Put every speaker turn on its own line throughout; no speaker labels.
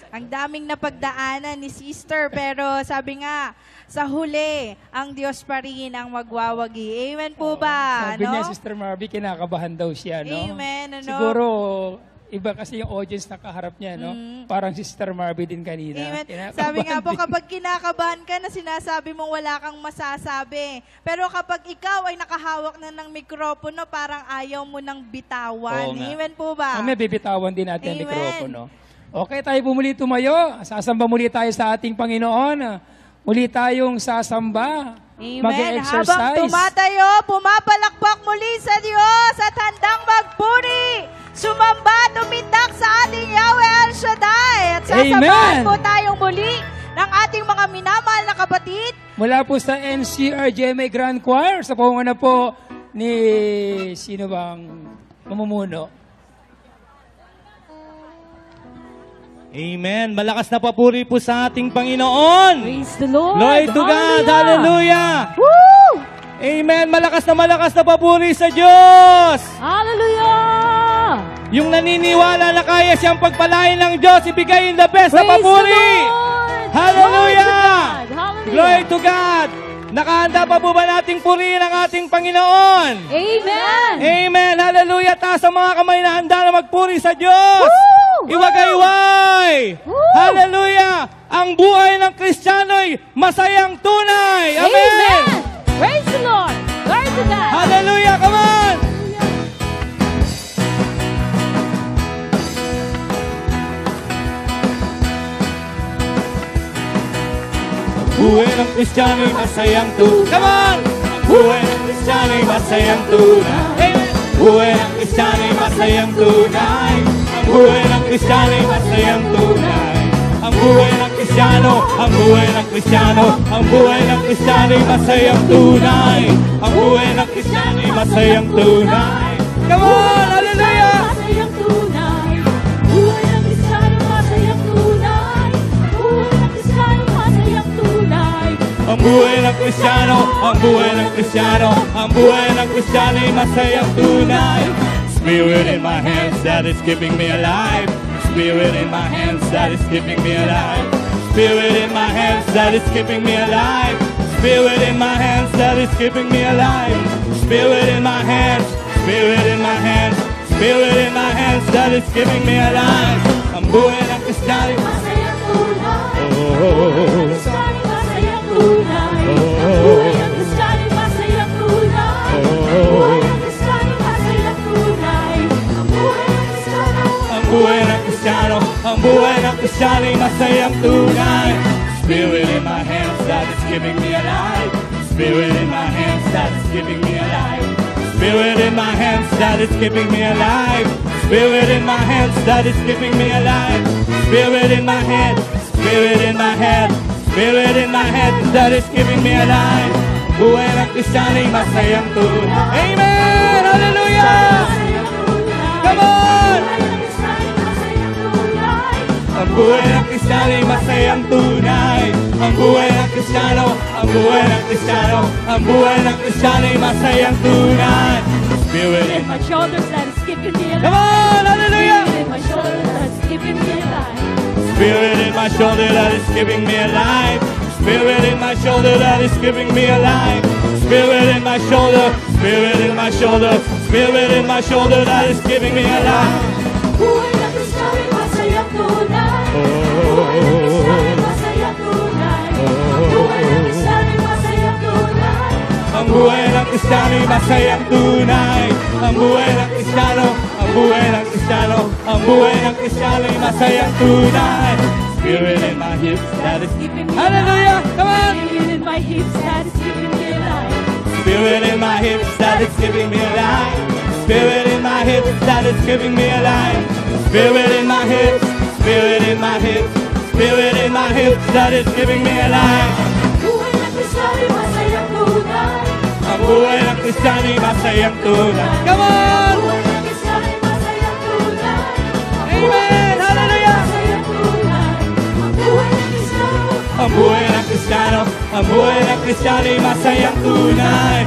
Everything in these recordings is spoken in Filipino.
Ang daming napagdaanan ni Sister, pero sabi nga, sa huli, ang Diyos pa rin ang magwawagi. Amen po ba?
Sabi niya, Sister Marby, kinakabahan daw siya, no?
Amen.
Siguro, iba kasi yung audience na kaharap niya, no? Parang si Sister Marby din kanina.
Amen. Sabi nga po, kapag kinakabahan ka na sinasabi mong wala kang masasabi. Pero kapag ikaw ay nakahawak na ng mikropono, parang ayaw mo nang bitawan. Amen po ba?
May bibitawan din natin ang mikropono. Okay, tayo muli tumayo. Sasamba muli tayo sa ating Panginoon. Muli tayong sasamba.
Amen.
Mag-exercise.
Habang tumatayo, pumapalakpak muli sa Diyos at handang magpuri. Sumamba, tumindak sa ating Yahweh El Shaddai. At sasabahan po tayong muli ng ating mga minamahal na kapatid.
Mula po sa NCR GMA Grand Choir, sa pangunguna po ni sino bang mamumuno?
Amen. Malakas na papuri po sa ating Panginoon.
Praise the Lord.
Glory to God. Hallelujah.
Woo!
Amen. Malakas na papuri sa Diyos.
Hallelujah.
Yung naniniwala na kaya siyang pagpalain ng Diyos, ibigay the best na
Praise
papuri.
the Lord.
Hallelujah.
Hallelujah.
Glory to God. Nakahanda pa po ba nating purihin ang ating Panginoon?
Amen.
Amen. Hallelujah. Taas ang mga kamay na handa na magpuri sa Diyos.
Woo!
Iwagayway!
Woo!
Hallelujah! Ang buhay ng Kristiyano'y masayang tunay! Amen!
Praise the Lord. Glory to God.
Hallelujah! Come on! Ang buhay ng Kristiyano'y masayang tunay! Come on! Ang buhay ng Kristiyano'y masayang tunay! Amen! Buhay ng Kristiyano'y masayang tunay! Ang buhay ng Kristiyano'y masayang tunay. Ang buhay ng Kristiyano, ang buhay ng Kristiyano, ang buhay ng Kristiyano'y masayang tunay. Ang buhay ng Kristiyano'y masayang tunay. Come on, hallelujah!
Masayang tunay. Buhay ng Kristiyano, masayang tunay. Buhay ng Kristiyano, masayang tunay.
Ang buhay ng Kristiyano, ang buhay ng Kristiyano, ang buhay ng Kristiyano'y masayang tunay. Spirit in my hands that is keeping me alive. Spirit in my hands that is keeping me alive. Spirit in my hands that is keeping me alive. Spirit in my hands that is keeping me alive. Spirit in my hands. Spirit in my hands. Spirit in my hands that is keeping me alive. Ang buhay ng Kristiyano
Masayang tunay.
Oh.
Kristiyano, masayang tunay. Buhay ng Kristiyano, masayang tunay. Buhay ng Kristiyano, masayang tunay. Ang buhay ng Kristiyano.
Ang buhay ng Kristiyano, ang buhay ng Kristiyano'y masayang tunay. Spirit in my hands that is keeping me alive. Spirit in my hands that is keeping me alive. Spirit in my hands that is keeping me alive. Spirit in my hands that is keeping me alive. Spirit in my head, spirit in my head, spirit in my head that is keeping me alive. Buhay ng Kristiyano'y masayang tunay. Amen! Hallelujah! Come on! Ang buhay ng Kristiyano'y masayang tunay. Ang buhay ng Kristiyano, ang buhay ng Kristiyano, ang buhay ng Kristiyano'y masayang tunay. Spirit in
My shoulders that is keeping me alive.
Come on, hallelujah!
Spirit in my shoulders that is keeping me alive.
Spirit in my shoulder that is keeping me alive. Spirit in my shoulder that is keeping me alive. Spirit in my shoulder, spirit in my shoulder, spirit in my shoulder that is keeping me alive.
Buhay ng Kristiyano'y masayang tunay. Buhay ng Kristiyano'y masayang tunay. Ang buhay ng Kristiyano'y masayang tunay.
Ang buhay ng Kristiyano'y masayang tunay. Ang buhay ng Kristiyano, ang buhay ng Kristiyano, ang buhay ng Kristiyano'y masayang tunay. Spirit in my hips that is
Keeping me
Hallelujah!
alive.
Come on!
Spirit in my hips that is keeping me alive.
Spirit in my hips that is keeping me alive. Spirit in my hips that is keeping me alive. Spirit in my hips, spirit in my hips, spirit in my hips that is keeping me alive.
Buhay ng Kristiyano'y masayang tunay.
Ang buhay ng Kristiyano'y masayang tunay. Come on!
Buhay ng Kristiyano'y masayang tunay.
Amen! Hallelujah!
Masayang tunay. Ang buhay ng Kristiyano.
Ang buhay ng Kristiyano, ang buhay ng Kristiyano'y masayang tunay.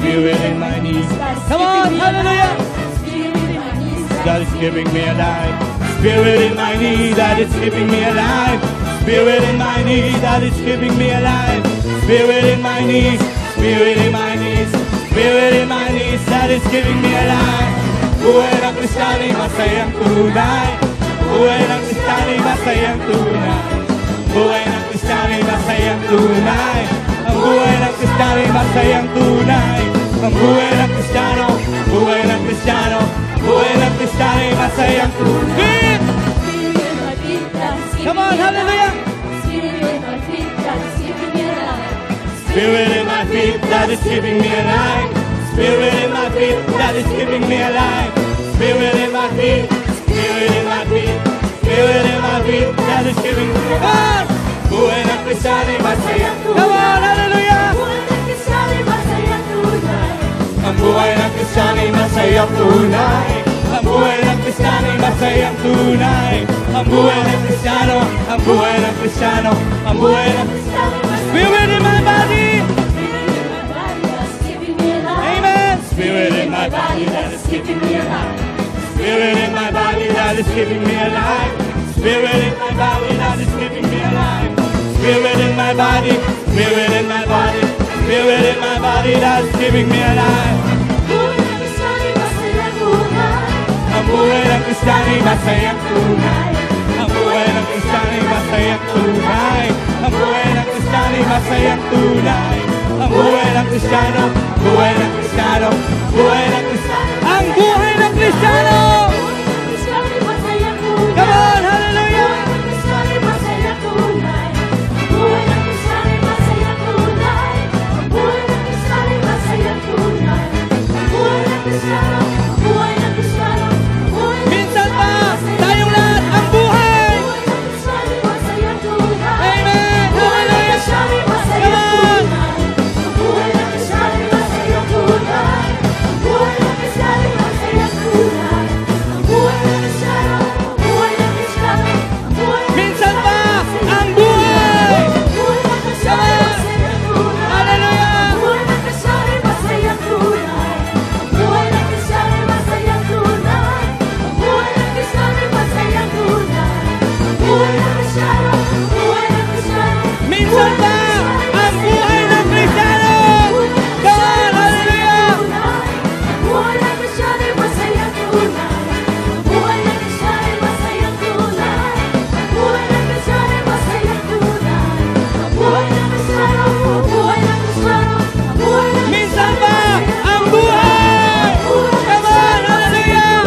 Spirit in my knees. Come on, hallelujah!
Spirit in my knees.
that is keeping me alive. Spirit in my knees that is keeping me alive. Spirit in my knees that is keeping me alive. Spirit in my knees, spirit in my knees, spirit in my knees that is keeping me alive. Buhay ng Kristiyano'y masayang tunay. Buhay ng Kristiyano'y masayang tunay. Buhay ng Kristiyano'y masayang tunay. Ang buhay ng Kristiyano'y masayang tunay. Ang buhay ng Kristiyano, buhay ng Kristiyano, buhay ng Kristiyano'y masayang tunay. Come on, hallelujah! Spirit in my feet that is keeping me alive. Spirit in my feet that is keeping me alive. Spirit in my feet, spirit in my feet, spirit in my feet that is keeping me alive. Buhay ng Kristiyano'y masayang tunay. Come on, hallelujah! Ang buhay ng Kristiyano'y masayang tunay. Ang buhay ng Kristiyano'y masayang tunay. Ang buhay ng Kristiyano, ang buhay ng Kristiyano, ang buhay ng Kristiyano. Spirit in my body. Amen. Spirit in my body that is keeping me alive. Spirit in my body that is keeping me alive. Spirit in my body that is keeping me alive. Spirit in my body, spirit in my body, spirit in my body that is keeping me alive. Ang buhay ng Kristiyano'y masayang tunay. Ang buhay ng Kristiyano'y masayang tunay. Ang buhay ng Kristiyano'y masayang tunay. Ang buhay ng Kristiyano, buhay ng Kristiyano, buhay ng Kristiyano. Ang buhay ng Kristiyano! Come on, hallelujah! Minsan pa, tayong lahat ang buhay! Amen! Hallelujah! Come on! Minsan pa, ang buhay! Come on! Hallelujah! Minsan pa, ang buhay ng Kristiyano! Come on, hallelujah! Minsan pa, ang buhay! Come on, hallelujah!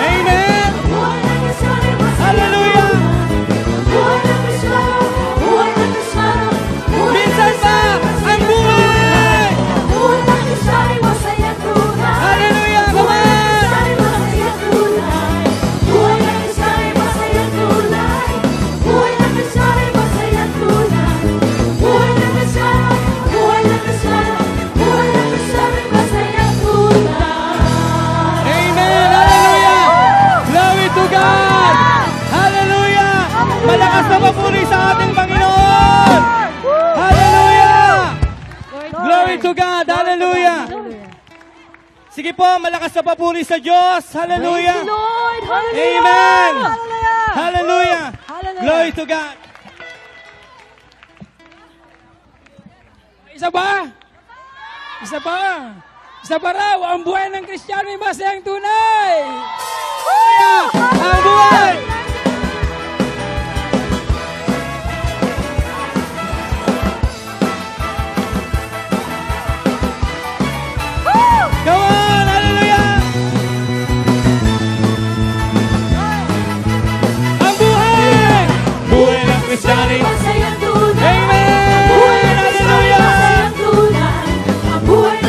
Amen! Hallelujah! Minsan pa, ang buhay! Hallelujah! Come on! Amen! Hallelujah! Glory to God! Hallelujah! Malakas na papuri sa ating Panginoon! Hallelujah! Glory to God! Hallelujah! Sige po, malakas na papuri sa Diyos! Hallelujah!
Lord,
Amen!
Hallelujah!
Hallelujah!
Hallelujah!
Glory to God!
Isa ba? Isa pa. Isa pa raw. Ang buhay ng Kristiyano'y masayang tunay.
Hallelujah! Ang buhay! Come on! Hallelujah! Ang buhay! Buhay ng Kristiyano! Amen! Hallelujah! Ang buhay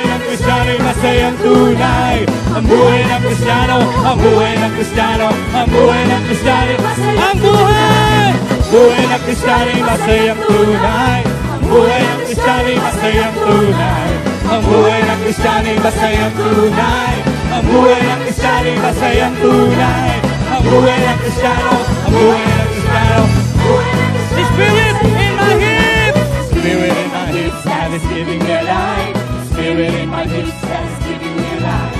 ng Kristiyano'y masayang tunay. Ang buhay ng Kristiyano, ang buhay ng Kristiyano, ang buhay ng Kristiyano, ang buhay! Buhay ng Kristiyano'y masayang tunay. Ang buhay ng Kristiyano'y masayang tunay. Ang buhay ng Kristiyano'y masayang tunay. Ang buhay ng Kristiyano'y masayang tunay. Ang buhay ng Kristiyano, ang buhay ng Kristiyano. The Spirit in my hips, Spirit in my hips that that is giving me a life. Spirit in my hips that is giving me a life.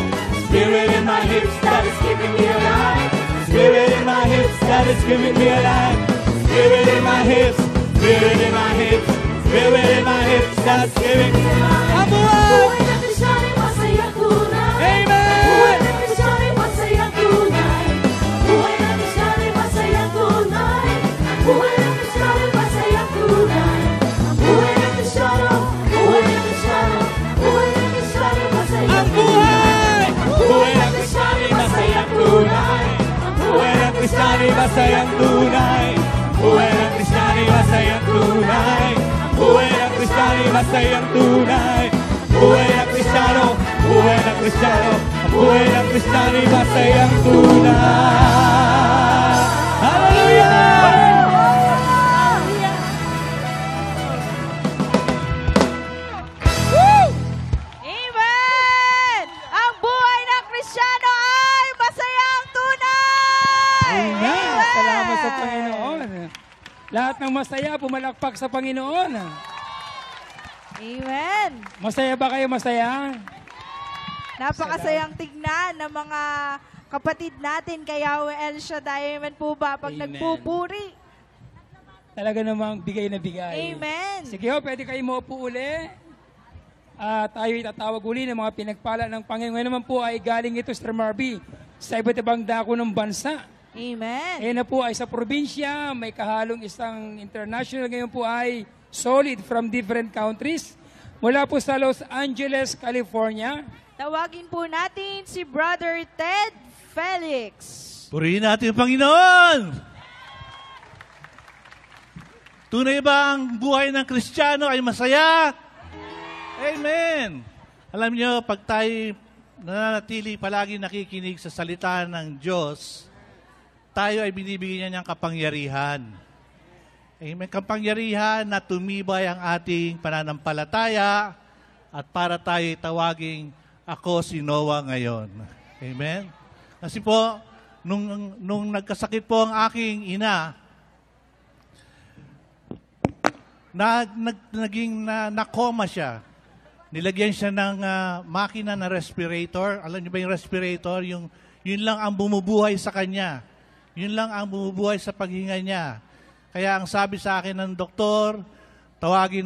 Spirit in my hips that is giving me a life. Spirit in my hips that is giving me a life. Spirit in my hips, spirit in my hips, spirit in my hips that's giving me a life. Ang buhay!
Buhay na Kristiyano'y masayang tunay.
Amen!
Buhay na Kristiyano'y masayang tunay. Buhay na Kristiyano'y masayang tunay. Buhay na Kristiyano'y masayang tunay. Buhay na Kristiyano, buhay na Kristiyano, buhay na Kristiyano masayang
Ang buhay! Buhay ng Kristiyano'y masayang tunay. Buhay ng Kristiyano'y masayang tunay. Buhay ng Kristiyano'y masayang tunay. Buhay ng Kristiyano'y masayang tunay. Buhay ng Kristiyano, buhay ng Kristiyano, buhay ng Kristiyano'y masayang tunay. Hallelujah!
Amen! Ang buhay ng Kristiyano ay masayang tunay!
Amen! Salamat sa Panginoon. Lahat ng masaya, pumalakpak sa Panginoon.
Amen!
Masaya ba kayo? Masaya?
Napakasayang tignan ng mga kapatid natin kay Yahweh El Shaddai. Amen po ba? Pag
Amen.
nagpupuri.
Talaga namang bigay na bigay.
Amen!
Sige ho, pwede kayo maupo uli. Tayo itatawag uli ng mga pinagpala ng Panginoon. Ngayon naman po ay galing ito, Sir Marby, sa iba't ibang dako ng bansa.
Amen!
Ngayon na po ay sa probinsya, may kahalong isang international. Ngayon po ay solid from different countries. Mula po sa Los Angeles, California.
Tawagin po natin si Brother Ted Felix.
Purihin natin ang Panginoon! Tunay ba ang buhay ng Kristiyano ay masaya? Amen! Alam niyo, pag tayo nananatili palagi nakikinig sa salita ng Diyos, tayo ay binibigyan niya ng kapangyarihan. Amen. Kapangyarihan na tumibay ang ating pananampalataya at para tayo tawaging ako si Noah ngayon. Amen. Kasi po, nung nagkasakit po ang aking ina, na-coma siya. Nilagyan siya ng makina na respirator. Alam niyo ba yung respirator? Yun lang ang bumubuhay sa kanya. Yun lang ang bumubuhay sa paghinga niya. Kaya ang sabi sa akin ng doktor, tawagin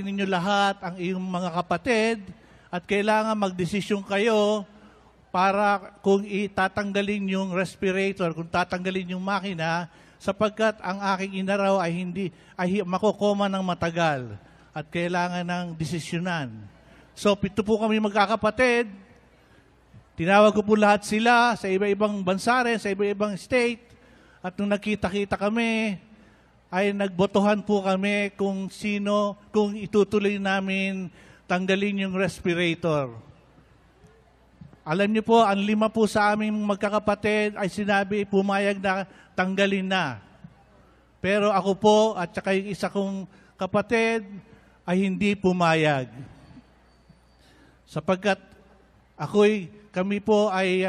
ninyo lahat ang iyong mga kapatid at kailangan magdesisyon kayo para kung itatanggalin yung respirator, kung tatanggalin yung makina, sapagkat ang aking ina raw ay makukoma ng matagal at kailangan ng desisyonan. So, 7 po kami magkakapatid. Tinawag ko po lahat sila sa iba-ibang bansa rin, sa iba-ibang state. At nung nakita-kita kami, ay nagbotohan po kami kung itutuloy namin tanggalin yung respirator. Alam niyo po, ang 5 po sa aming magkakapatid ay sinabi, pumayag na tanggalin na. Pero ako po at saka yung isa kong kapatid ay hindi pumayag. Sapagkat kami po ay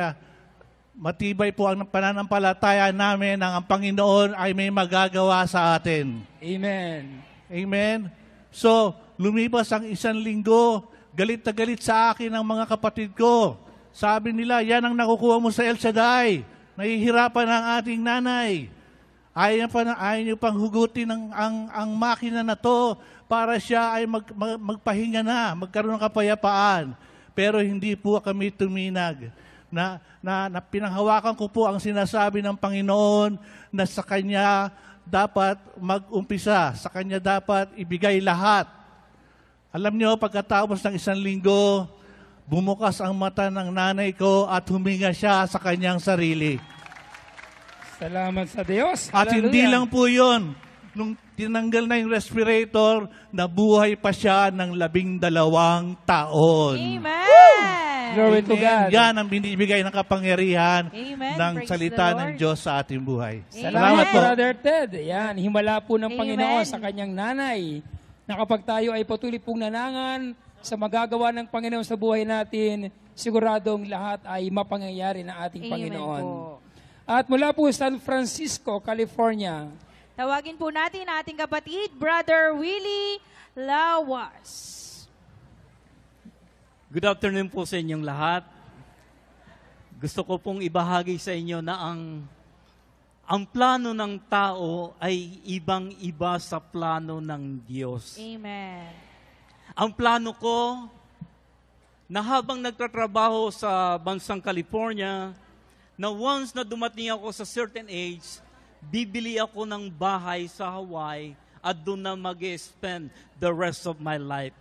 matibay po ang pananampalataya namin na ang Panginoon ay may magagawa sa atin.
Amen.
Amen. So, lumipas ang 1 linggo, galit na galit sa akin ang mga kapatid ko. Sabi nila, yan ang nakukuha mo sa El Shaddai. Nahihirapan ang ating nanay. Ayaw niyo pang hugutin ang makina na to para siya ay magpahinga na, magkaroon ng kapayapaan. Pero hindi po kami tuminag. Na pinanghawakan ko po ang sinasabi ng Panginoon na sa Kanya dapat mag-umpisa, sa Kanya dapat ibigay lahat. Alam niyo, pagkatapos ng 1 linggo, bumukas ang mata ng nanay ko at huminga siya sa kanyang sarili.
Salamat sa Diyos.
At hindi
Hallelujah.
lang po yun. Nung tinanggal na yung respirator, nabuhay pa siya ng 12 taon.
Amen!
Glory to God.
Yan ang binibigay ng kapangyarihan
Amen.
ng
Praise
salita
the
ng
Lord.
Diyos sa ating buhay.
Salamat
Amen.
po, Brother Ted. Yan, himala po ng
Amen.
Panginoon sa kanyang nanay na kapag tayo ay patuloy pong nanangan sa magagawa ng Panginoon sa buhay natin, siguradong lahat ay mapangyayari ng ating
Amen
Panginoon.
po.
At mula po San Francisco, California,
Tawagin po natin ating kapatid, Brother Willie Lawas.
Good afternoon po sa inyong lahat. Gusto ko pong ibahagi sa inyo na ang plano ng tao ay ibang-iba sa plano ng Diyos.
Amen.
Ang plano ko, na habang nagtatrabaho sa bansang California, na once na dumating ako sa certain age, bibili ako ng bahay sa Hawaii at doon na mag-spend the rest of my life.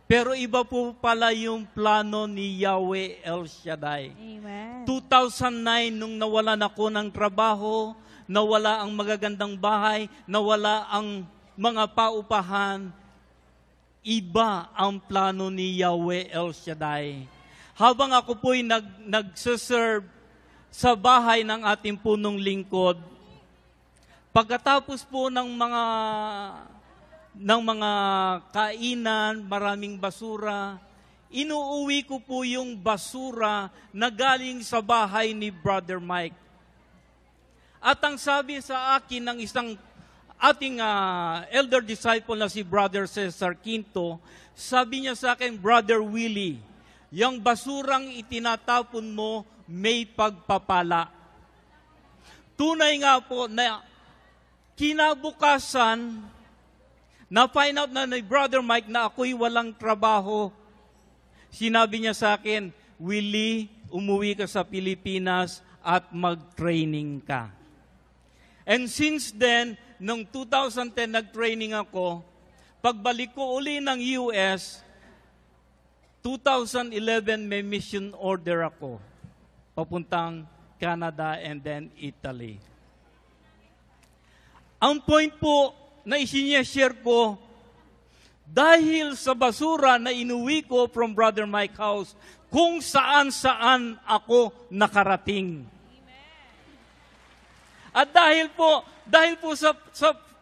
Pero iba po pala yung plano ni Yahweh El Shaddai.
Amen.
2009, nung nawalan ako ng trabaho, nawala ang magagandang bahay, nawala ang mga paupahan, iba ang plano ni Yahweh El Shaddai. Habang ako po'y nagsiserve sa bahay ng ating punong lingkod, pagkatapos po ng mga kainan, maraming basura, inuuwi ko po yung basura na galing sa bahay ni Brother Mike. At ang sabi sa akin ng isang ating elder disciple na si Brother Cesar Quinto, sabi niya sa akin, Brother Willie, yung basurang itinatapon mo may pagpapala. Tunay nga po na kinabukasan, na-find out na ni Brother Mike na ako'y walang trabaho. Sinabi niya sa akin, Willie, umuwi ka sa Pilipinas at mag-training ka. And since then, noong 2010 nag-training ako, pagbalik ko uli ng US, 2011 may mission order ako, papuntang Canada and then Italy. Ang point po na isinishare ko, dahil sa basura na inuwi ko from Brother Mike house, kung saan-saan ako nakarating. At dahil po sa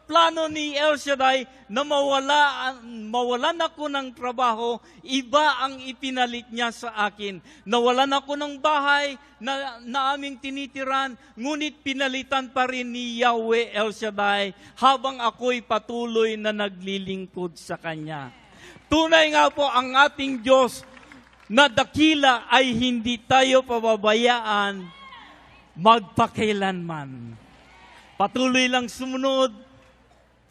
plano ni El Shaddai na mawalan ako ng trabaho, iba ang ipinalit niya sa akin. Nawalan ako ng bahay na aming tinitiran, ngunit pinalitan pa rin ni Yahweh El Shaddai habang ako'y patuloy na naglilingkod sa Kanya. Tunay nga po ang ating Diyos na dakila ay hindi tayo pababayaan magpakailanman. Patuloy lang sumunod,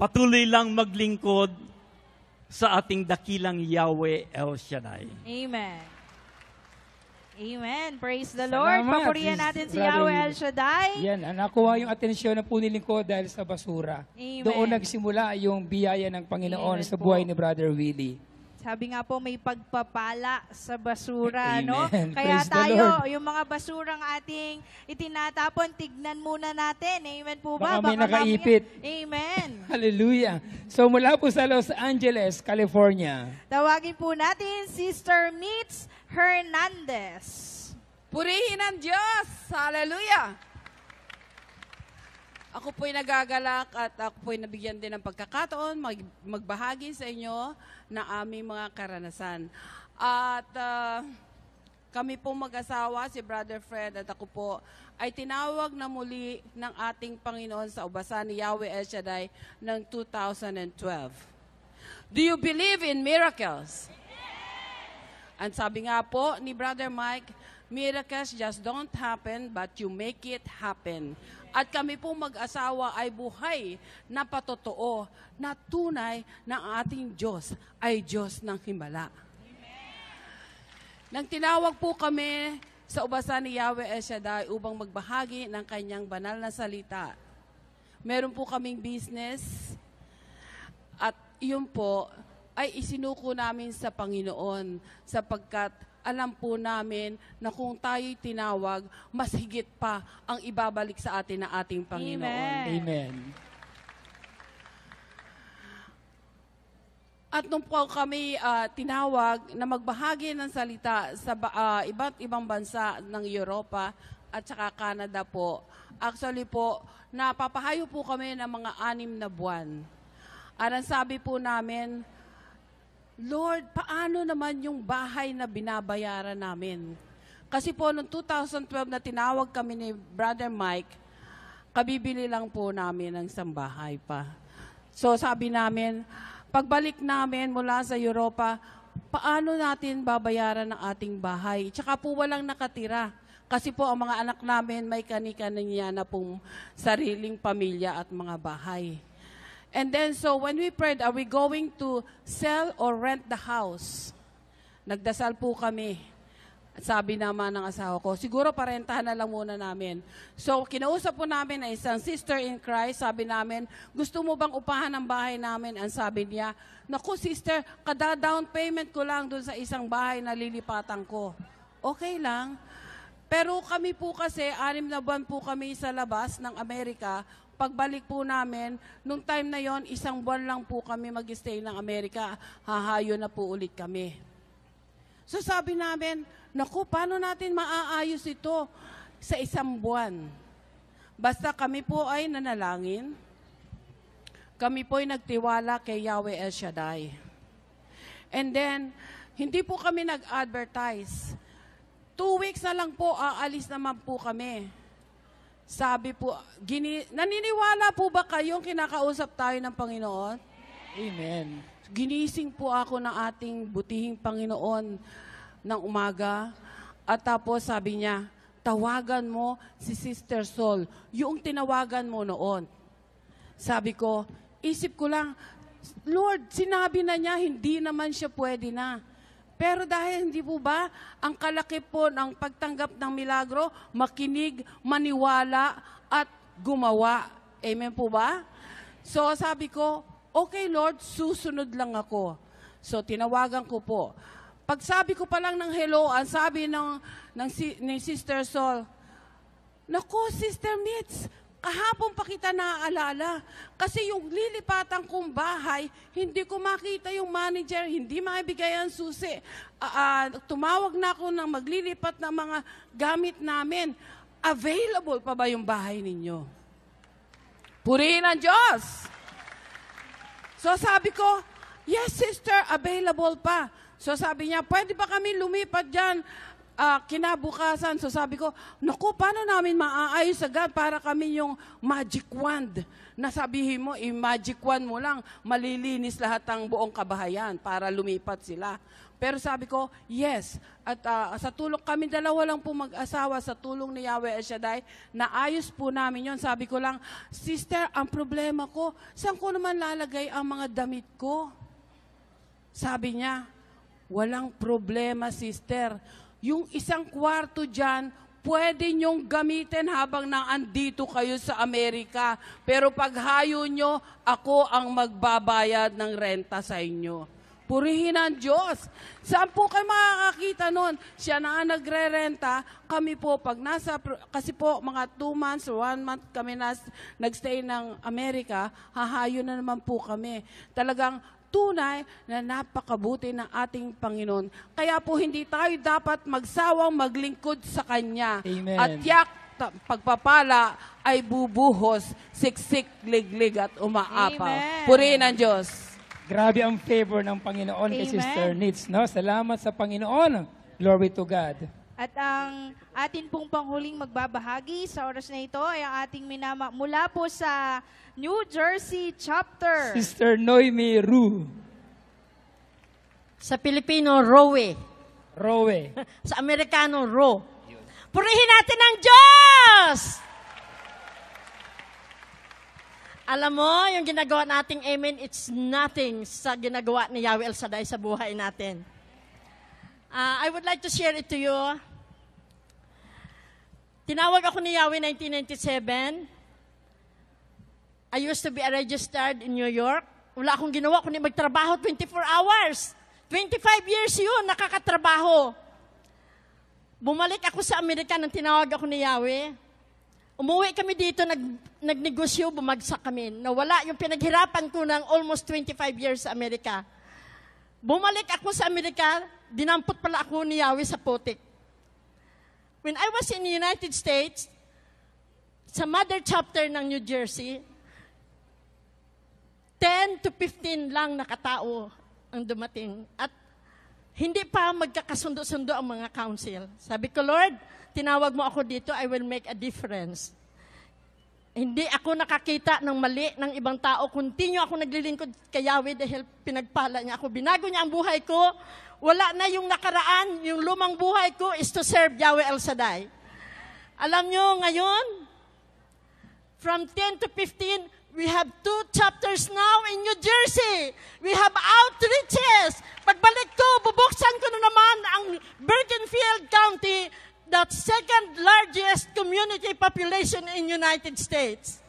patuloy lang maglingkod sa ating dakilang Yahweh El Shaddai.
Amen. Amen. Praise the
Salamat,
Lord. Papurihan natin si
Brother
Yahweh
Willie.
El Shaddai.
Yan, nakuha yung atensyon ng puniling ko dahil sa basura.
Amen.
Doon nagsimula yung biyaya ng Panginoon
Amen
sa
po.
buhay ni Brother Willie.
Sabi nga po, may pagpapala sa basura,
Amen.
no? Kaya
Praise the
tayo,
Lord.
yung mga basurang ating itinatapon, tignan muna natin. Amen po ba?
Baka may
mamaya-
nakaipit.
Amen.
Hallelujah. So mula po sa Los Angeles, California.
Tawagin po natin, Sister Mitz Hernandez.
Purihin ang Diyos! Hallelujah! Ako po'y nagagalak at ako po'y nabigyan din ng pagkakataon magbahagi sa inyo ng aming mga karanasan. At kami pong mag-asawa, si Brother Fred at ako po, ay tinawag na muli ng ating Panginoon sa ubasan ni Yahweh El Shaddai ng 2012. Do you believe in miracles? And sabi nga po ni Brother Mike, miracles just don't happen, but you make it happen. At kami pong mag-asawa ay buhay na patotoo na tunay na ang ating Diyos ay Diyos ng himala. Nang tinawag po kami sa ubasan ni Yahweh El Shaddai upang magbahagi ng kanyang banal na salita, meron po kaming business at iyon po ay isinuko namin sa Panginoon sapagkat alam po namin na kung tayo'y tinawag, mas higit pa ang ibabalik sa atin ng ating Panginoon.
Amen.
Amen.
At nung po kami tinawag na magbahagi ng salita sa iba't ibang bansa ng Europa at saka Canada po, actually po, napapahayo po kami ng mga 6 na buwan. At ang sabi po namin, Lord, paano naman yung bahay na binabayaran namin? Kasi po, noong 2012 na tinawag kami ni Brother Mike, kabibili lang po namin ng isang bahay pa. So sabi namin, pagbalik namin mula sa Europa, paano natin babayaran ang ating bahay? Tsaka po walang nakatira. Kasi po ang mga anak namin may kani-kaniya na pong sariling pamilya at mga bahay. And then so when we prayed, are we going to sell or rent the house? Nagdasal po kami. Sabi naman ng asawa ko, siguro parentahan na lang muna namin. So kinausap po namin na isang sister in Christ, sabi namin, gusto mo bang upahan ang bahay namin? Ang sabi niya, naku sister, kada-down payment ko lang dun sa isang bahay na lilipatan ko. Okay lang. Pero kami po kasi, 6 na buwan po kami sa labas ng Amerika. Pagbalik po namin, nung time na yon, 1 buwan lang po kami mag-stay ng Amerika. Hahayo na po ulit kami. So sabi namin, naku, paano natin maaayos ito sa 1 buwan? Basta kami po ay nanalangin. Kami po ay nagtiwala kay Yahweh El Shaddai. And then, hindi po kami nag-advertise. 2 weeks na lang po, aalis naman po kami. Sabi po, naniniwala po ba kayong kinakausap tayo ng Panginoon?
Amen.
Ginising po ako ng ating butihing Panginoon ng umaga. At tapos sabi niya, tawagan mo si Sister Sol. Yung tinawagan mo noon. Sabi ko, isip ko lang, Lord, sinabi na niya, hindi naman siya pwede na. Pero dahil hindi po ba, ang kalaki po ng pagtanggap ng milagro, makinig, maniwala, at gumawa. Amen po ba? So sabi ko, okay Lord, susunod lang ako. So tinawagan ko po. Pag sabi ko pa lang ng hello, ang sabi ng Sister Sol, naku, Sister Mitz, kahapon pa kita naaalala. Kasi yung lilipatan kong bahay, hindi ko makita yung manager, hindi maibigay ang susi. Tumawag na ako ng maglilipat ng mga gamit namin. Available pa ba yung bahay ninyo? Purihin ang Diyos! So sabi ko, yes sister, available pa. So sabi niya, pwede ba kami lumipat dyan? Kinabukasan. So sabi ko, naku, paano namin maaayos agad para kami yung magic wand? Nasabihin mo, magic wand mo lang, malilinis lahat ng buong kabahayan para lumipat sila. Pero sabi ko, yes. At sa tulong, kami dalawa lang po mag-asawa sa tulong ni Yahweh El Shaddai, naayos po namin yon. Sabi ko lang, sister, ang problema ko, saan ko naman lalagay ang mga damit ko? Sabi niya, walang problema, sister. Yung 1 kwarto dyan, pwede nyong gamitin habang naandito kayo sa Amerika. Pero pag hayo nyo, ako ang magbabayad ng renta sa inyo. Purihin ang Diyos. Saan po kayo makakakita nun? Siya na ang nagre-renta. Kami po, pag kasi po mga 2 months or 1 month kami nagstay ng Amerika, hahayo na naman po kami. Talagang tunay na napakabuti ng ating Panginoon. Kaya po hindi tayo dapat magsawang maglingkod sa Kanya.
Amen.
At yak pagpapala ay bubuhos, siksik, liglig at umaapaw.
Amen.
Purihin ang Diyos.
Grabe ang favor ng Panginoon kay
Amen.
Sister Nitz, no? Salamat sa Panginoon. Glory to God.
At ang atin pong panghuling magbabahagi sa oras na ito ay ang ating mula po sa New Jersey chapter.
Sister Noemi Ru.
Sa Pilipino, Rowe.
Rowe.
Sa Amerikano, Ro. Purihin natin ang Diyos! Alam mo, yung ginagawa nating amen, it's nothing sa ginagawa ni Yahweh El Shaddai sa buhay natin. I would like to share it to you. Tinawag ako ni Yahweh 1997. I used to be registered in New York. Wala akong ginawa kundi magtrabaho 24 hours. 25 years yun, nakakatrabaho. Bumalik ako sa Amerika nang tinawag ako ni Yahweh. Umuwi kami dito, nagnegosyo, bumagsak kami. Nawala yung pinaghirapan ko ng almost 25 years sa Amerika. Bumalik ako sa Amerika, dinampot pala ako ni Yahweh sa putik. When I was in the United States, sa mother chapter ng New Jersey, 10 to 15 lang na katao ang dumating. At hindi pa magkakasundo-sundo ang mga council. Sabi ko, Lord, tinawag mo ako dito, I will make a difference. hindi ako nakakita ng mali ng ibang tao. Continue ako naglilingkod kay Yahweh dahil pinagpala niya ako. Binago niya ang buhay ko. Wala na yung nakaraan. Yung lumang buhay ko is to serve Yahweh El Shaddai. Alam nyo, ngayon, from 10 to 15, we have 2 chapters now in New Jersey. We have outreaches. Pagbalik ko, bubuksan ko na naman ang Bergenfield County, the second largest community population in United States.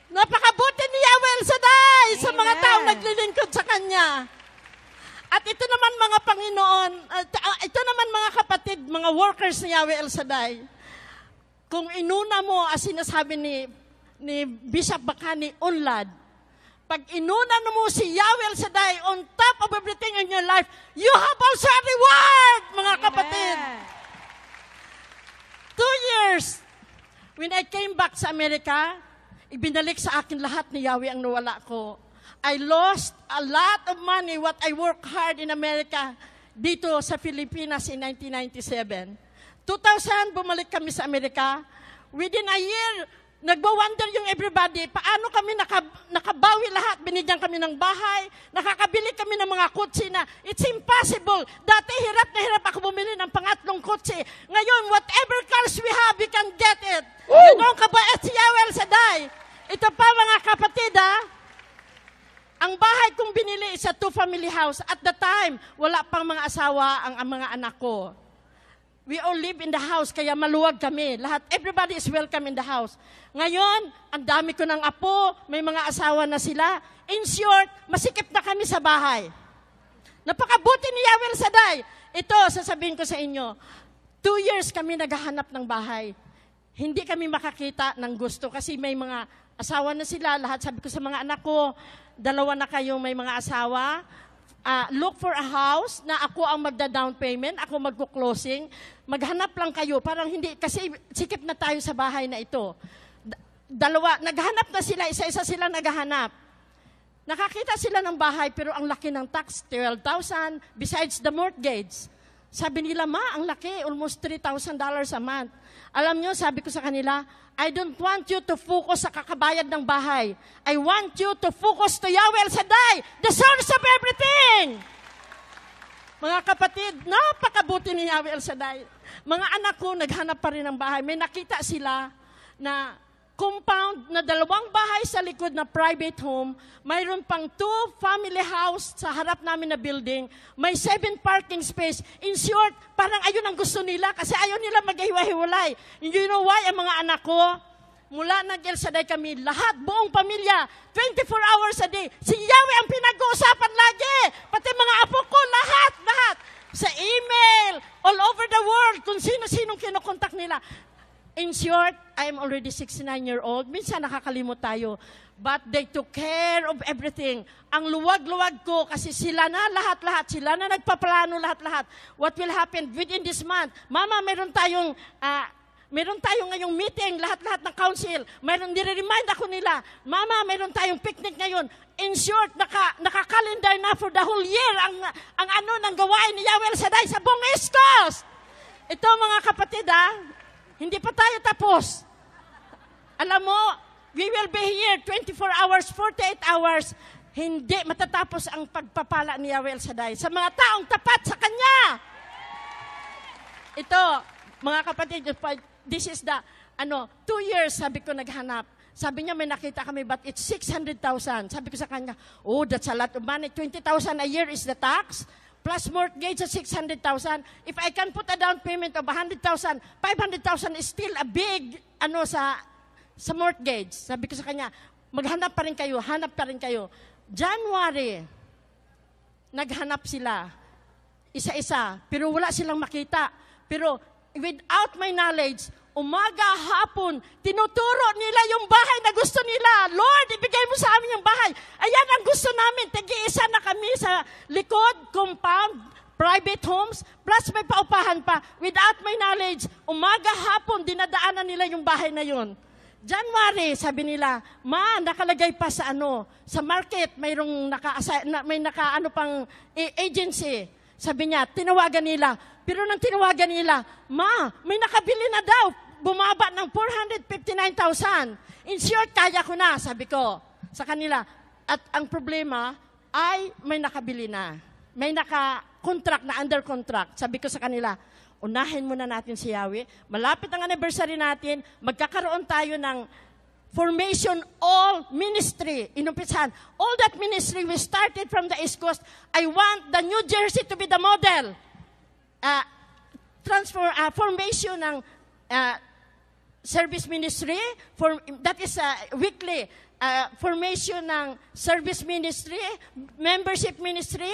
Napakabuti ni Yahweh El Shaddai sa mga
Amen.
taong naglilingkod sa Kanya. At ito naman mga Panginoon, ito naman mga kapatid, mga workers ni Yahweh El Shaddai. Kung inuna mo, as sinasabi ni Bishop Bakani Unlad, pag inuna mo si Yahweh El Shaddai on top of everything in your life, you have also a reward, mga kapatid. 2 years, when I came back sa Amerika, ibinalik sa akin lahat ni Yahweh ang nawala ko. I lost a lot of money what I worked hard in America dito sa Pilipinas in 1997. 2000, bumalik kami sa Amerika. Within a year, nagwa-wonder yung everybody, paano kami nakabawi lahat? Binigyan kami ng bahay, nakakabili kami ng mga kotse na it's impossible. Dati hirap na hirap ako bumili ng pangatlong kotse. Ngayon, whatever cars we have, we can get it. You know, kabait si Yahweh El Shaddai. Ito pa mga kapatid, ang bahay kong binili is a 2-family house. At the time, wala pang mga asawa ang mga anak ko. We all live in the house, kaya maluwag kami. Lahat, everybody is welcome in the house. Ngayon, ang dami ko ng apo, may mga asawa na sila. In short, masikip na kami sa bahay. Napakabuti ni Yahweh El Shaddai. Ito, sasabihin ko sa inyo, 2 years kami naghahanap ng bahay. Hindi kami makakita ng gusto kasi may mga asawa na sila. Lahat sabi ko sa mga anak ko, 2 na kayo may mga asawa. Look for a house na ako ang magda-down payment, ako magko-closing. Maghanap lang kayo, parang hindi, kasi sikip na tayo sa bahay na ito. 2, naghanap na sila, isa-isa sila naghahanap. Nakakita sila ng bahay, pero ang laki ng tax, 12,000, besides the mortgage. Sabi nila, ma, ang laki, almost $3,000 a month. Alam nyo, sabi ko sa kanila, I don't want you to focus sa kakabayad ng bahay. I want you to focus to Yahweh El Shaddai, the source of everything. Mga kapatid, napakabuti ni Yahweh El Shaddai. Mga anak ko, naghanap pa rin ng bahay. May nakita sila na compound na 2 bahay sa likod na private home, mayroon pang 2-family house sa harap namin na building, may 7 parking space. In short, parang ayun ang gusto nila kasi ayaw nila maghiwa-hiwalay. You know why? Ang mga anak ko, mula nag-El Shaddai kami, lahat, buong pamilya, 24 hours a day. Si Yahweh ang pinag-uusapan lagi. Pati mga apo ko, lahat. Sa email, all over the world, kung sino-sinong kinukontak nila. In short, I am already 69-year-old. Minsan nakakalimot tayo. But they took care of everything. Ang luwag-luwag ko kasi sila na lahat-lahat. Sila na nagpaplano lahat-lahat. What will happen within this month? Mama, meron tayong ngayong meeting, lahat-lahat ng council. Nire-remind ako nila, Mama, meron tayong picnic ngayon. In short, naka-calendar na for the whole year ang gawain ni Yahweh El Shaddai sa buong East Coast. Ito mga kapatid, hindi pa tayo tapos. Alam mo, we will be here 24 hours, 48 hours. Hindi matatapos ang pagpapala ni Yahweh El Shaddai sa mga taong tapat sa Kanya. Ito, mga kapatid, this is the, 2 years, sabi ko naghanap. Sabi niya, may nakita kami, but it's 600,000. Sabi ko sa kanya, oh, that's a lot of money. 20,000 a year is the tax. Plus mortgage at 600,000. If I can put a down payment of 100,000, 500,000 is still a big, sa mortgage. Sabi ko sa kanya, maghanap pa rin kayo, hanap pa rin kayo. January, naghanap sila. Isa-isa. Pero wala silang makita. Pero without my knowledge, umaga, hapon, tinuturo nila yung bahay na gusto nila. Lord, ibigay mo sa amin yung bahay. Ayan ang gusto namin. Tagi-isa na kami sa likod, compound, private homes, plus may paupahan pa. Without my knowledge, umaga, hapon, dinadaanan nila yung bahay na yun. January, sabi nila, Ma, nakalagay pa sa market, may pang agency. Sabi niya, tinawagan nila. Pero nang tinawagan nila, Ma, may nakabili na daw. bumaba ng 459,000. In short, kaya ko na, sabi ko sa kanila. At ang problema ay may nakabili na. May naka-contract na, under contract. Sabi ko sa kanila, unahin muna natin si Yahweh. Malapit ang anniversary natin, magkakaroon tayo ng formation all ministry. Inumpisahan. All that ministry, we started from the East Coast. I want the New Jersey to be the model. Formation ng service ministry, that is weekly. Formation ng service ministry, membership ministry,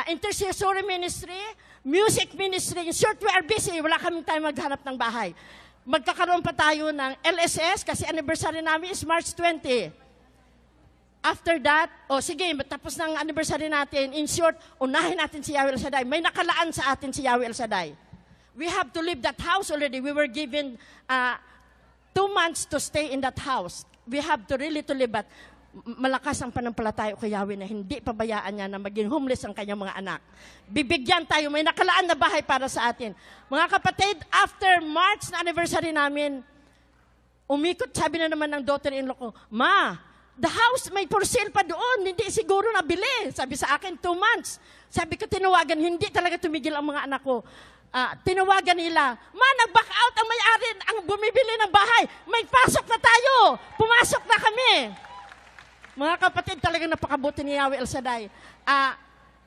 intercessory ministry, music ministry. In short, we are busy. Wala kaming time maghanap ng bahay. Magkakaroon pa tayo ng LSS kasi anniversary namin is March 20. After that, sige, tapos ng anniversary natin, in short, unahin natin si Yahweh El Shaddai. May nakalaan sa atin si Yahweh El Shaddai. We have to leave that house already. We were given 2 months to stay in that house. We have to really to live, but malakas ang panampalataya kay Yahweh na hindi pabayaan niya na maging homeless ang kanyang mga anak. Bibigyan tayo, may nakalaan na bahay para sa atin. Mga kapatid, after March na anniversary namin, umikot, sabi na naman ng daughter-in-law ko, Ma, the house may for sale pa doon, hindi siguro nabili. Sabi sa akin, 2 months. Sabi ko, tinawagan, hindi talaga tumigil ang mga anak ko. Tinawagan nila, Ma, nag-back out ang may-ari, ang bumibili ng bahay. May pasok na tayo. Pumasok na kami. Mga kapatid, talagang napakabuti ni Yahweh El Shaddai.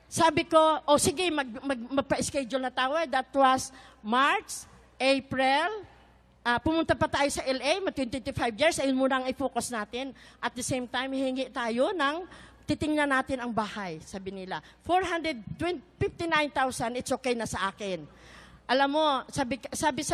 Sabi ko, sige, magpa-schedule na tayo. That was March, April. Pumunta pa tayo sa LA, 25 years. Ayun muna ang i-focus natin. At the same time, hihingi tayo ng titingnan natin ang bahay, sabi nila. 459,000, it's okay na sa akin. Alam mo,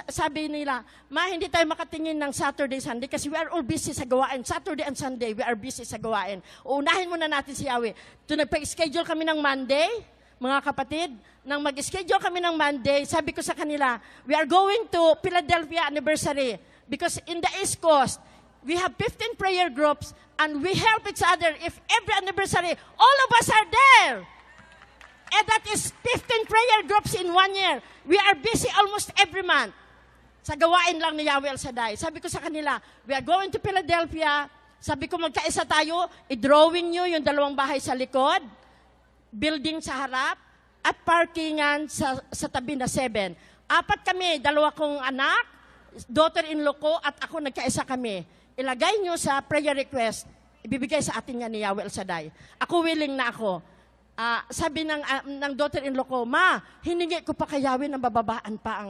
sabi nila, Ma, hindi tayo makatingin ng Saturday, Sunday kasi we are all busy sa gawain. Saturday and Sunday, we are busy sa gawain. Uunahin muna natin si Yahweh. Nagpa-schedule kami ng Monday, mga kapatid. Nang mag-schedule kami ng Monday, sabi ko sa kanila, we are going to Philadelphia anniversary because in the East Coast, we have 15 prayer groups and we help each other. If every anniversary, all of us are there. And that is 15 prayer groups in 1 year. We are busy almost every month. Sa gawain lang ni Yahweh El Shaddai. Sabi ko sa kanila, we are going to Philadelphia. Sabi ko, magkaisa tayo, i-drawing nyo yung 2 bahay sa likod, building sa harap, at parkingan sa tabi na 7. 4 kami, 2 kong anak, daughter-in-law ko, at ako nagkaisa kami. Ilagay nyo sa prayer request, ibibigay sa atin nga ni Yahweh El Shaddai. Ako willing na ako. Sabi ng daughter-in-law ko, Ma, hiningi ko pa kay Yahweh na bababaan pa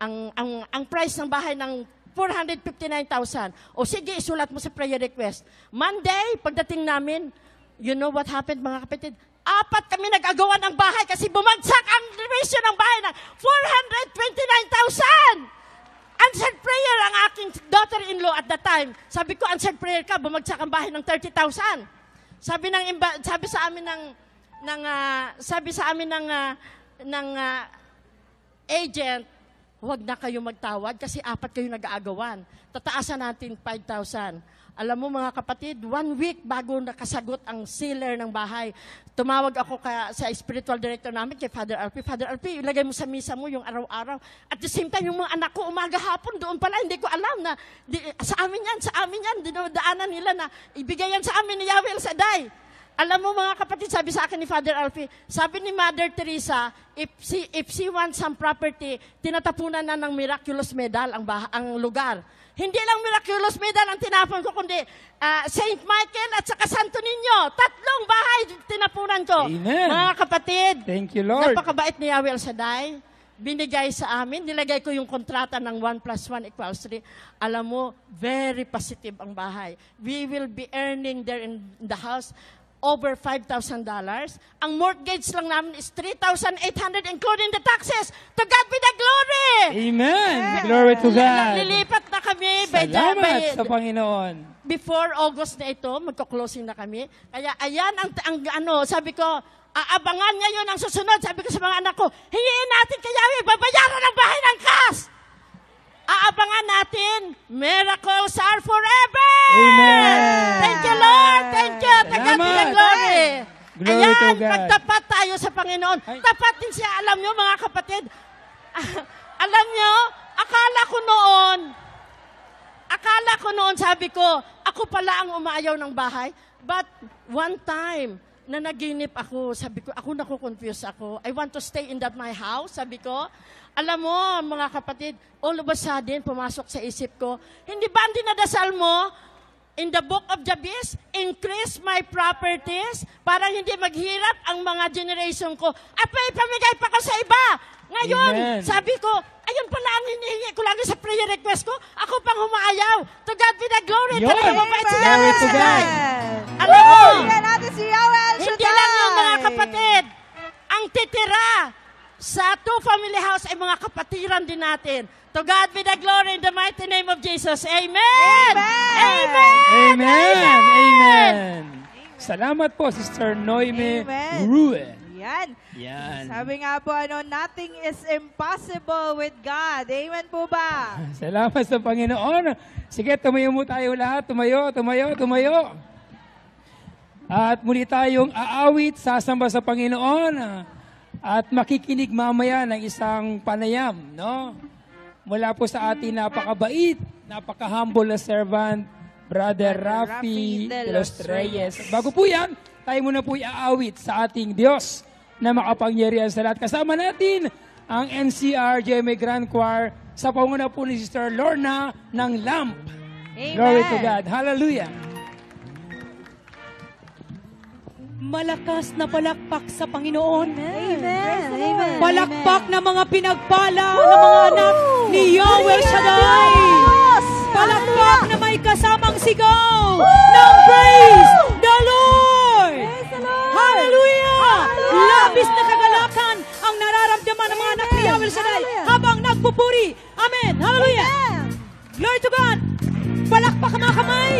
ang price ng bahay ng 459,000. O sige, isulat mo sa prayer request. Monday, pagdating namin, you know what happened, mga kapatid? 4 kami nag-agawan ng bahay kasi bumagsak ang revision ng bahay ng 429,000. Answered prayer ang aking daughter-in-law at that time. Sabi ko, answered prayer ka, bumagsak ang bahay ng 30,000. Sabi sa amin ng agent, huwag na kayo magtawad kasi 4 kayo nag-aagawan. Tataasan natin 5,000. Alam mo mga kapatid, 1 week bago nakasagot ang sealer ng bahay, tumawag ako sa spiritual director namin kay Father Alpi. Father Alpi, ilagay mo sa misa mo yung araw-araw. At the same time, yung mga anak ko umaga-hapon, doon pala, hindi ko alam na sa amin yan, dinadaanan nila na ibigay yan sa amin ni Yahweh El Shaddai. Alam mo mga kapatid, sabi sa akin ni Father Alpi, sabi ni Mother Teresa, if she wants some property, tinatapunan na ng miraculous medal ang lugar. Hindi lang miraculous medal ang tinapon ko, kundi Saint Michael at saka Santo Niño. 3 bahay tinapunan ko.
Amen.
Mga kapatid,
thank you, Lord.
Napakabait ni Yahweh El Shaddai. Binigay sa amin, nilagay ko yung kontrata ng 1 + 1 = 3. Alam mo, very positive ang bahay. We will be earning there in the house over $5,000. Ang mortgage lang namin is $3,800 including the taxes. To God be the glory!
Amen! Glory to God!
Lilipat na kami
Salamat sa Panginoon.
Before August na ito, magko-closing na kami. Kaya ayan sabi ko, aabangan ngayon ang susunod. Sabi ko sa mga anak ko, hingiin natin kay Yahweh, babayaran ang bahay ng cash. Aabangan natin, miracles are forever!
Amen!
Thank you, Lord! Thank you! Tagat
Salamat!
the glory!
Glory to
Ayan,
God.
magtapat tayo sa Panginoon.
Ay.
Tapat din siya. Alam nyo, mga kapatid, alam nyo, ako Akala ko noon, sabi ko, ako pala ang umaayaw ng bahay. But one time, na naginip ako, sabi ko, nakukonfuse ako. I want to stay in my house, sabi ko. Alam mo, mga kapatid, all of a sudden, pumasok sa isip ko, hindi ba ang dinadasal mo? In the book of Jabez, increase my properties para hindi maghirap ang mga generation ko. Apay, pamigay pa ko sa iba. Ngayon,
Amen.
sabi ko, ayun pala ang hinihingi ko lagi sa prayer request ko. Ako pang humaayaw. To God be the glory.
Yun.
Talaga mabait si
Glory
Yahweh
to
Shaddai.
God.
Alam mo,
Tingnan natin si Yahweh El
hindi
Shaddai.
lang yung mga kapatid. Ang titira sa Two Family House ay mga kapatiran din natin. To God be the glory in the mighty name of Jesus. Amen! Amen!
Amen! Salamat po, Sister Noime
Amen.
Rue.
Yan.
Yan.
Sabi nga po, nothing is impossible with God. Amen po ba?
Salamat sa Panginoon. Sige, tumayo mo tayo lahat. Tumayo. At muli tayong aawit, sasamba sa Panginoon. At makikinig mamaya ng isang panayam, no? Mula po sa ating napakabait, napaka-humble na servant, Brother Rafi de los Reyes. Bago po yan, tayo muna po iaawit sa ating Diyos na makapangyarihan sa lahat. Kasama natin ang NCR GMA Grand Choir sa panguna po ni Sister Lorna ng Lamp.
Amen.
Glory to God. Hallelujah.
Malakas na palakpak sa Panginoon.
Amen. Amen.
Palakpak na mga pinagpala ng mga anak ni Yahweh Shaddai. Palakpak na may kasamang sigaw ng praise the Lord. Hallelujah! Labis na kagalakan ang nararamdaman ng mga anak ni Yahweh Shaddai habang nagpupuri. Amen. Hallelujah! Glory to God! Palakpak ang mga kamay!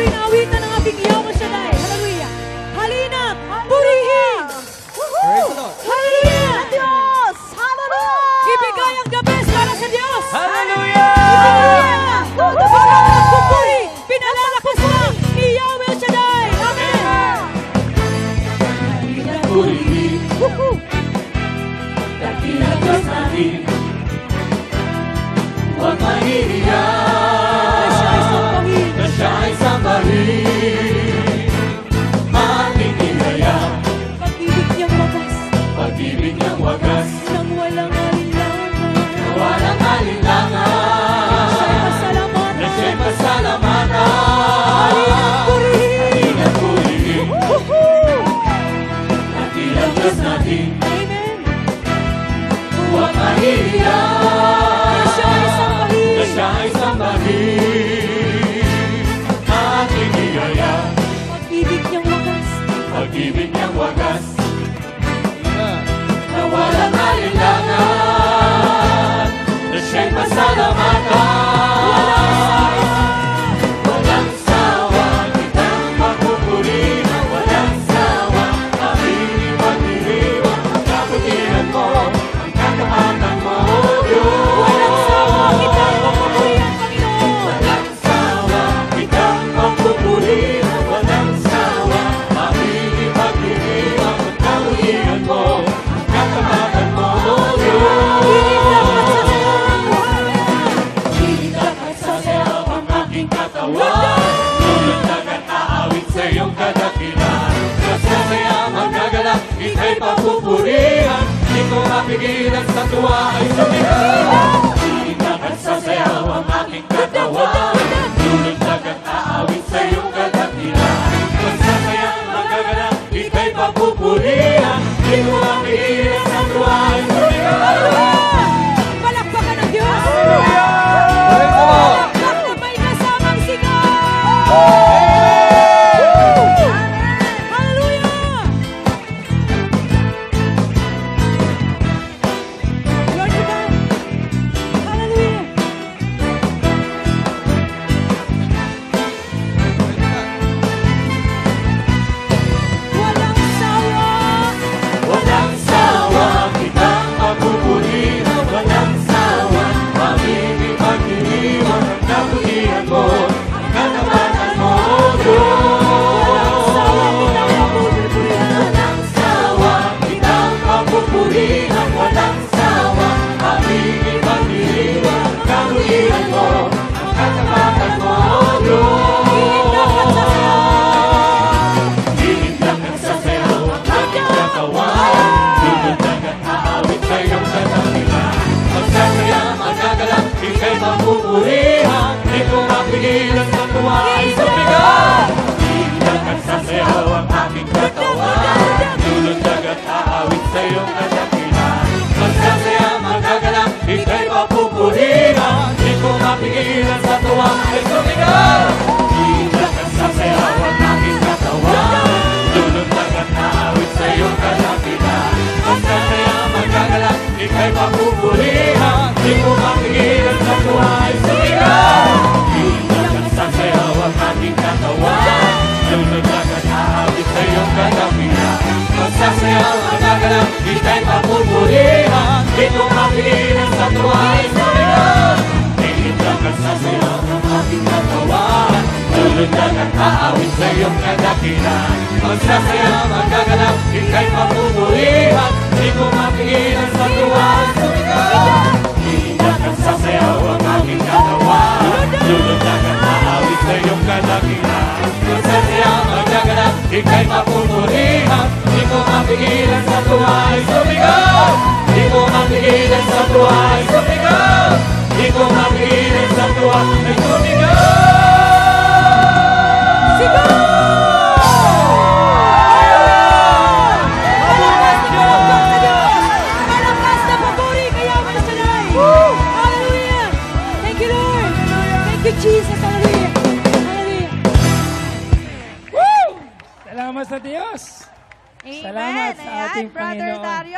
awit-awitan ng ating Yahweh Shaddai. Hallelujah. Halina, purihin. Hallelujah.
Diyos! Hallelujah!
Ibigay ang the best para sa Diyos.
Hallelujah!
Para magpupuri, pinalalakas mo ni Yahweh Shaddai. Amen.
Purihin, dakilang Diyos natin. Huwag mahihiyan, na siya ay sambahin. Ating inayang,
Pag-ibig niyang wagas,
pag-ibig niyang wagas,
nang walang alinlangan.
na walang alinlangan,
Siya'y pasalamatan.
na siya'y pasalamatan.
Halinang purihin.
Halina't purihin, dakilang Diyos natin.
Amen.
Huwag mahihiyan,
Na siya ay sambahin.
na siya ay sambahin. Ating inayang,
Pag-ibig niyang wagas,
pag-ibig niyang wagas, na walang alinlangan, na siya'y pasalamatan. Walang sawa, kitang pagpupurihan, walang sawa, aming pagdiriwang, ang kabutihan mo, ang katapatan mo, Diyos.
walang sawa kitang papupurihan, Panginoon.
Walang sawa, kitang pagpupurihan, walang sawa, aming pagdiriwang, ang kabutihan mo, ang katapatan mo, Diyos. Hihindak at sasayaw ang aking katawan, lulundag at aawit sa iyong kadakilan. Masasaya, magagalak, ika'y pagpupurihan, di ko mapigilan sa tuwa ay sumigaw. Hihindak at sasayaw ang aking katawan, lulundag at aawit sa iyong kadakilan. Masasaya, magagalak, ika'y pagpupurihan, di ko mapigilan sa tuwa ay sumigaw.
Palakpakan ng Diyos. Palakpak na may kasamang sigaw. Hallelujah. Lord to God. Hallelujah. Walang sawa.
Walang sawa, kitang pagpupurihan, walang sawa, pamimig pag-iniwan, ang kabutihan mo, ang katapatan mo, Diyos. Walang sawa, kitang pagpupurihan, walang sawa, pamimig pag-iniwan, ang kabutihan mo, ang katapatan mo, Diyos. Hihindak at sasayaw ang aking katawan, lulundag at aawit sa iyong kadakilan. Magsasaya, magagalak, ika'y mapupurihan, di ko mapigilan sa tuwa ay sumigaw. Hihindak at sasayaw ang aking katawan, lulundag at aawit sa iyong kadakilan. Magsasaya, magagalak, ika'y mapupurihan, di ko mapigilan sa tuwa ay sumigaw. Hihindak at sasayaw ang aking katawan, lulundag at aawit sa iyong kadakilan. Magsasaya, magagalak, ika'y mapupurihan, di ko mapigilan sa tuwa ay sumigaw. Hihindak at sasayaw ang aking katawan, lulundag at aawit sa iyong kadakilan. Magsasaya, magagalak, ika'y mapupurihan, di ko mapigilan sa tuwa ay sumigaw. Hihindak at sasayaw ang aking katawan, lulundag at aawit sa iyong kadakilan. Magsasaya, magagalak, ika'y mapupurihan, di ko mapigilan sa tuwa ay sumigaw. Hihindak at sasayaw ang aking katawan, lulundag at aawit sa iyong kadakilan. Magsasaya, magagalak, ika'y mapupurihan, di ko mapigilan sa tuwa ay sumigaw. Di ko mapigilan sa tuwa ay sumigaw. Di ko mapigilan sa tuwa ay sumigaw.
Malakas na papuri kay Yahweh Shaddai. Hallelujah. Thank you, Lord. Thank you, Jesus. Hallelujah. Hallelujah.
Salamat sa Diyos.
Amen.
Salamat sa
Ayan,
ating
Brother
Panginoon.
Dario.